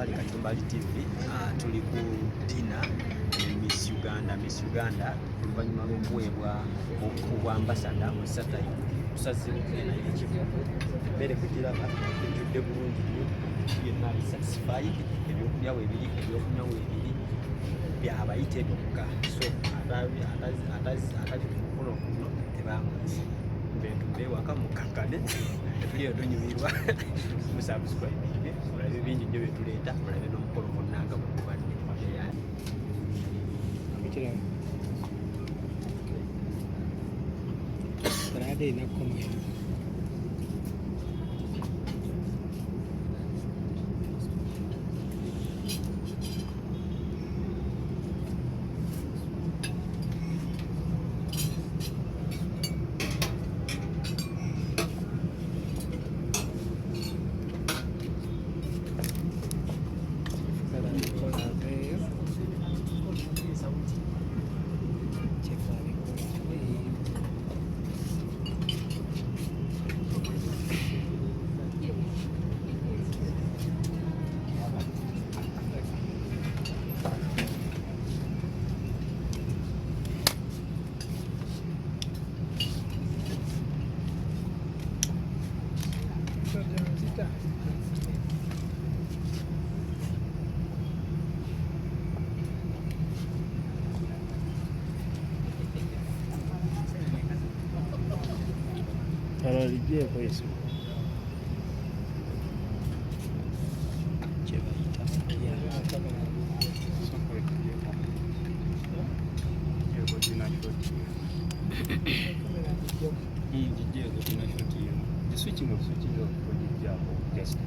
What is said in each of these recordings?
pale Kachumbali TV tuli ku dina Miss Uganda oluvannyuma lw'okuweebwa obwa ambasada mu satellite tusazeewo tugenda n'ekibuga emmere kugiraba ejjudde bulungi nnyo yenna ali satisfied ebyokulya weebiri ebyokunywa weebiri byabayite byokka so atali ku mukono guno tebamwezi mbetudde waka mukakkane tuliyo tunyumirwa musubscribinge mulabe bingi nnyo byetuleeta mulabe n'omukolo gonnanga bwegubadde Baada ya koma Tararibye kwa Yesu. The switching off for the job test.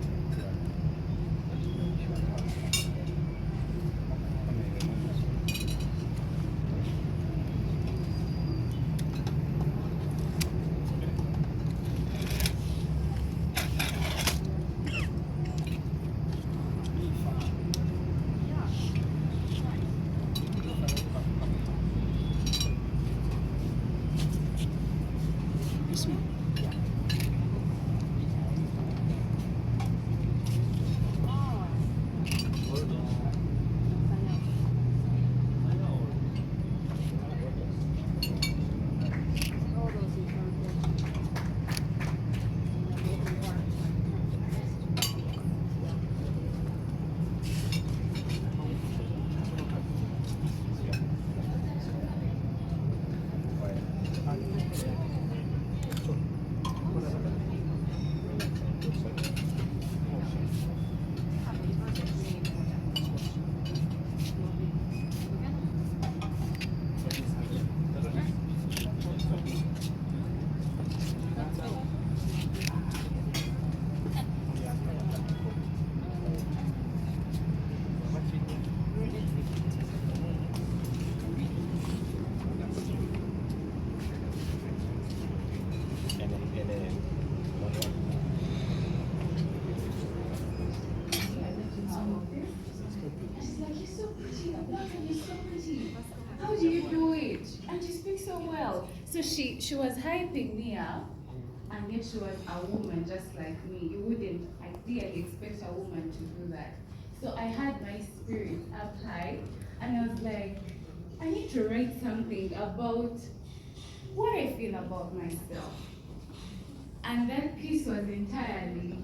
So she was hyping me up, and yet she was a woman just like me. You wouldn't ideally expect a woman to do that. So I had my spirit up high, and I was like, I need to write something about what I feel about myself. And that piece was entirely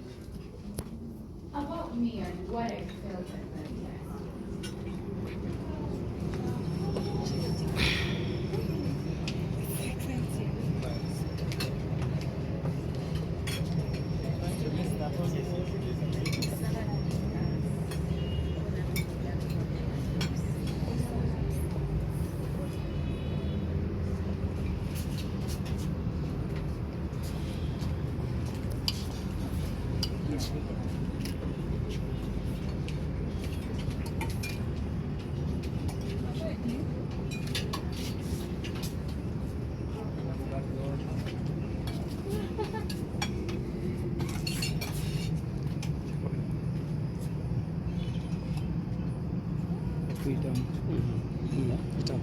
about me and what I felt at that time. freedom. Ito.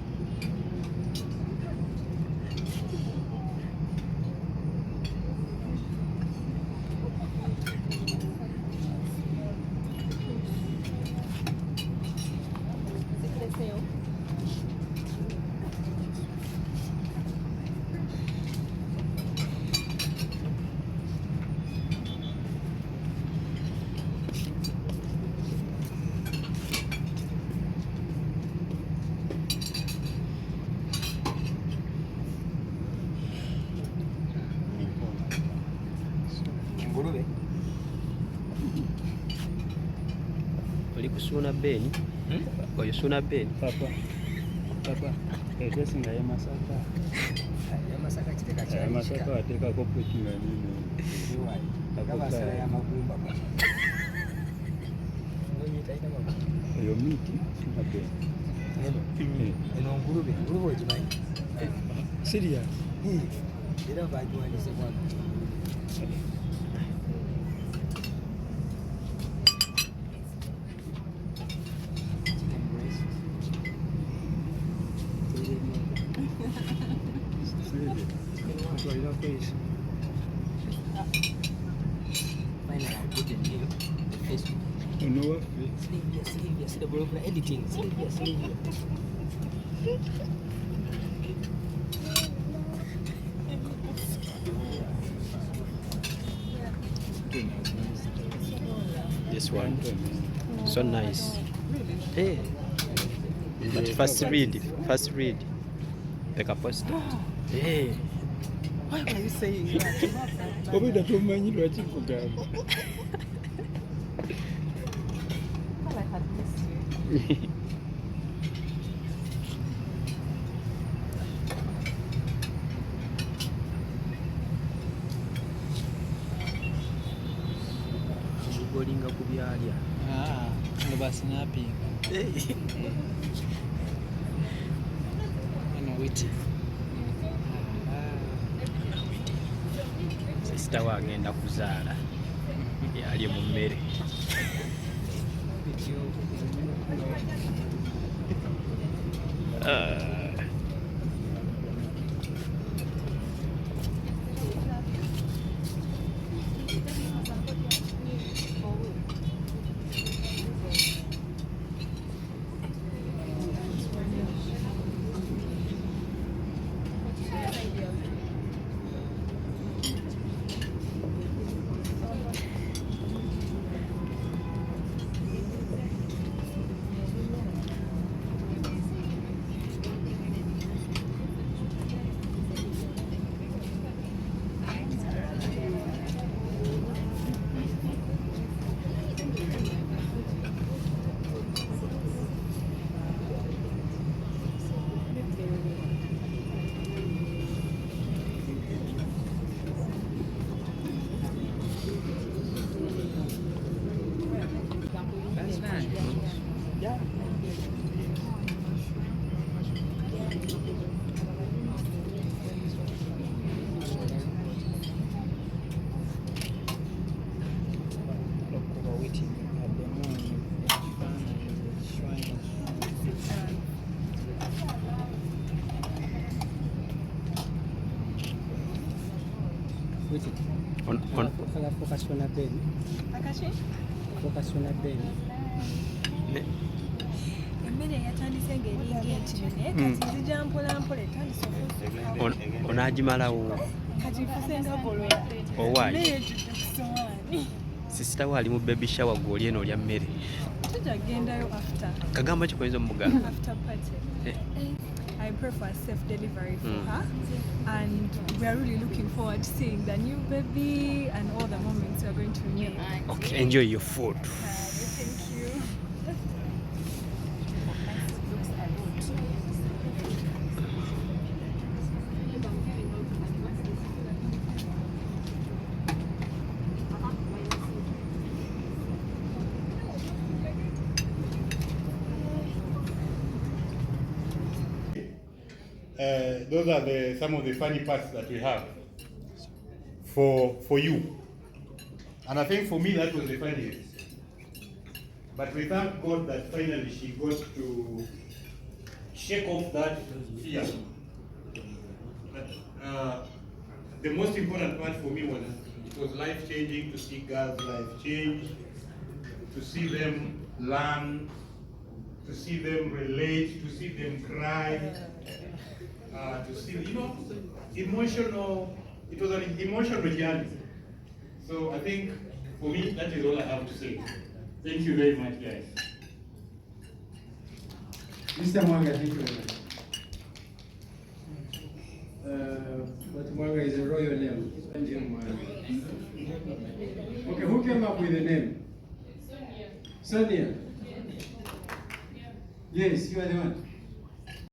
oli kusuuna beni oyo suuna beni papa etesinga ye Masaka Masaka kiteka kya Masaka ateekako pekinga nini kabasala ya magumba eyo miti suuna beni eno ngulube ogimanyi Siria era bagiwandiise kwa ono waffe Sylvia, see the blog editing. Sylvia. this one so nice hey but first read like a poster hey Why are you saying that? obwedda tomanyi lwaki kugamba olinga ku byalya ngo basinapinga eno witi sisita wagenda kuzaala yalye mu mmere Focus on a Ben. Emmere yatandise ng'eringa entine kati nzija mpolampola etandise okusuka onagimalawo kati nfuse nga bolwera owaayi emmere ejjudde ku sowaani sisita waali mu baby shower gw'oli eno olya mmere tujja kugendayo after kagamba kikoyinza omugamba after party. I pray for a safe delivery for her, and we are really looking forward to seeing the new baby and all the moments we are going to make. okay enjoy your food Thank you. Those are some of the funny parts that we have for you. And I think for me that was the funniest. But we thank God that finally she got to shake off that fear. But, the most important part for me was it was life-changing to see girls' life change, to see them learn, to see them relate, to see them cry. To see, emotional, it was an emotional journey. So I think for me, that is all I have to say. Thank you very much, guys. Mr. Mwanga, thank you very much. But Mwanga is a royal name. Okay, who came up with the name? Sonia. Sonia. Yes, you are the one.